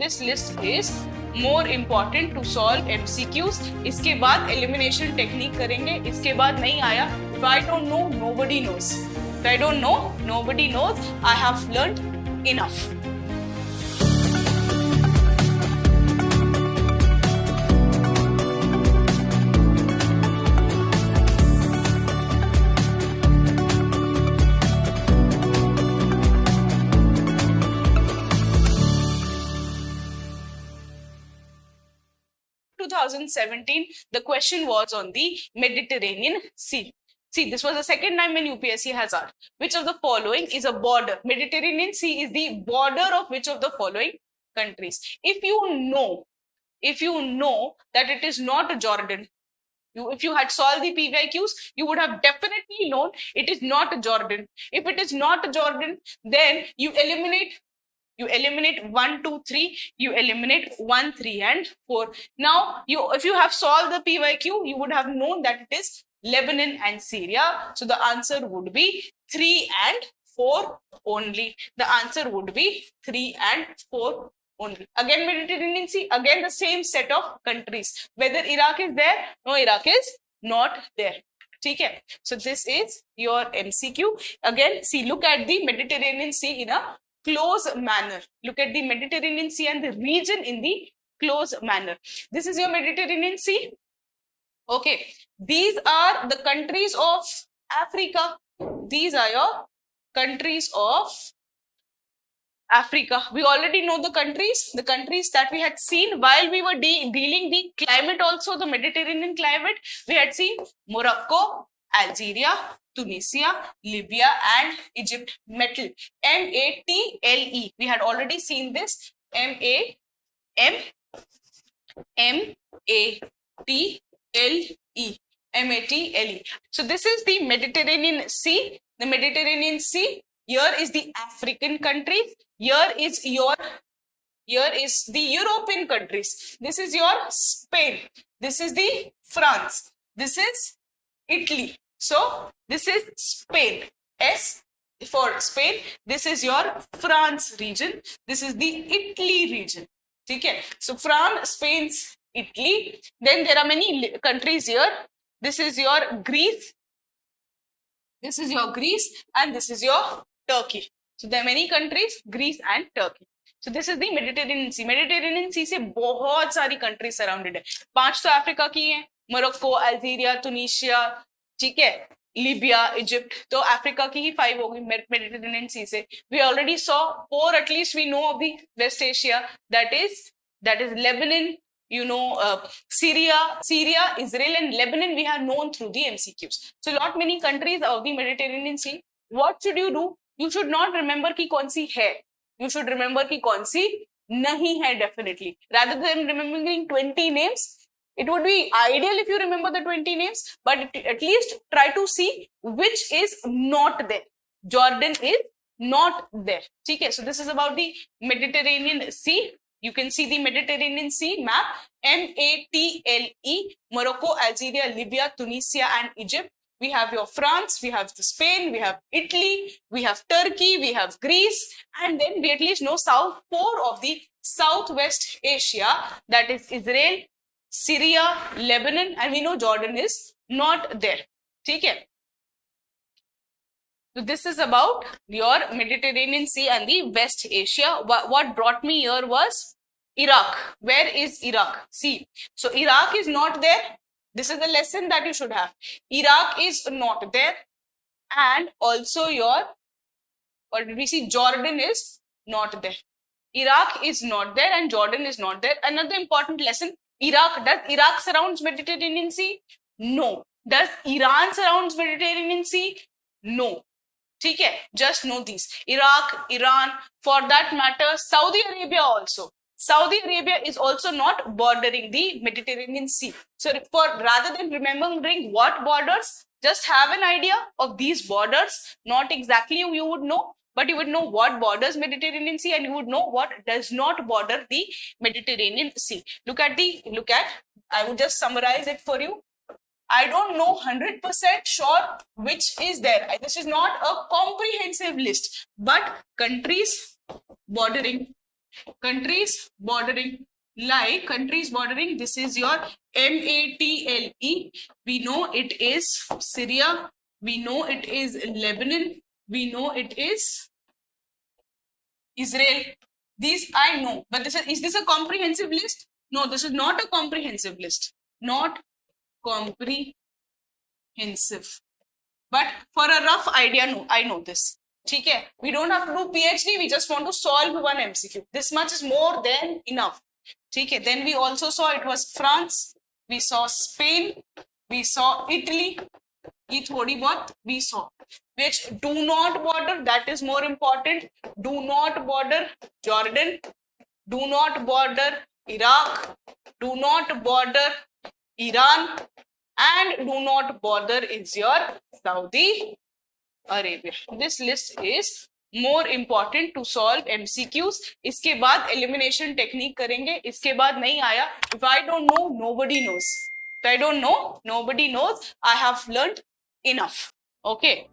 this list is more important to solve MCQs. इसके बाद elimination technique करेंगे. इसके बाद नहीं आया. If I don't know, nobody knows. If I don't know, nobody knows. I have learned enough. The question was on the Mediterranean Sea. See, this was the second time when UPSC has asked, which of the following is a border? Mediterranean Sea is the border of which of the following countries? If you know that it is not Jordan, if you had solved the PYQs, you would have definitely known it is not Jordan. If it is not Jordan, then you eliminate 1, 2, 3, you eliminate 1, 3 and 4. Now, if you have solved the PYQ, you would have known that it is Lebanon and Syria. So the answer would be 3 and 4 only. The answer would be 3 and 4 only. Again, Mediterranean Sea, again the same set of countries. Whether Iraq is there? No, Iraq is not there. Okay. So this is your MCQ. Again, see, look at the Mediterranean Sea in a close manner. Look at the Mediterranean Sea and the region in the close manner. This is your Mediterranean Sea. Okay. These are the countries of Africa. These are your countries of Africa. We already know the countries that we had seen while we were dealing the climate also, the Mediterranean climate. We had seen Morocco, Algeria, Tunisia, Libya and Egypt. Metal, M-A-T-L-E. We had already seen this. M-A-T-L-E. M-A-T-L-E. So this is the Mediterranean Sea. The Mediterranean Sea. Here is the African countries. Here is the European countries. This is your Spain. This is the France. This is Italy. So this is Spain. S for Spain. This is your France region. This is the Italy region. Okay. So France, Spain, Italy. Then there are many countries here. This is your Greece. This is your Greece and this is your Turkey. So there are many countries, Greece and Turkey. So this is the Mediterranean Sea. Mediterranean Sea से बहुत सारी countries surrounded है. 5 तो Africa की हैं, Morocco, Algeria, Tunisia, ठीक है, Libya, Egypt. तो अफ्रीका की ही 5 होगी Mediterranean Sea से. We already saw 4 at least we know of the West Asia. That is Lebanon, Syria, Israel and Lebanon we have known through the MCQs. So lot many countries of the Mediterranean Sea. What should you do? You should not remember ki kaun si hai. You should remember ki kaun si nahi hai definitely. Rather than remembering 20 names, it would be ideal if you remember the 20 names, but at least try to see which is not there. Jordan is not there. Okay, so this is about the Mediterranean Sea. You can see the Mediterranean Sea map. M-A-T-L-E, Morocco, Algeria, Libya, Tunisia and Egypt. We have your France, we have the Spain, we have Italy, we have Turkey, we have Greece, and then we at least know 4 of the Southwest Asia, that is Israel, Syria, Lebanon, and we know Jordan is not there. Okay. So this is about your Mediterranean Sea and the West Asia. What brought me here was Iraq. Where is Iraq? See, so Iraq is not there. This is the lesson that you should have. Iraq is not there. And also what did we see? Jordan is not there. Iraq is not there and Jordan is not there. Another important lesson. Does Iraq surrounds Mediterranean Sea? No. Does Iran surrounds Mediterranean Sea? No. Okay, just know these. Iraq, Iran, for that matter, Saudi Arabia also. Saudi Arabia is also not bordering the Mediterranean Sea. So rather than remembering what borders, just have an idea of these borders. Not exactly you would know, but you would know what borders Mediterranean Sea and you would know what does not border the Mediterranean Sea. I would just summarize it for you. I don't know 100% sure which is there. This is not a comprehensive list, but countries bordering Countries bordering, like countries bordering, this is your MATLE. We know it is Syria, we know it is Lebanon, we know it is Israel. These I know, but is this a comprehensive list? No, this is not a comprehensive list. Not comprehensive. But for a rough idea, no, I know this. Okay, we don't have to do PhD, we just want to solve one MCQ. This much is more than enough. Okay, then we also saw it was France, we saw Spain, we saw Italy, ये थोड़ी बहुत we saw. Which do not border, that is more important. Do not border Jordan, do not border Iraq, do not border Iran, and do not border is your Saudi Arabia. This list is more important to solve MCQs. इसके बाद elimination technique करेंगे. इसके बाद नहीं आया. If I don't know, nobody knows. If I don't know, nobody knows. I have learned enough. Okay.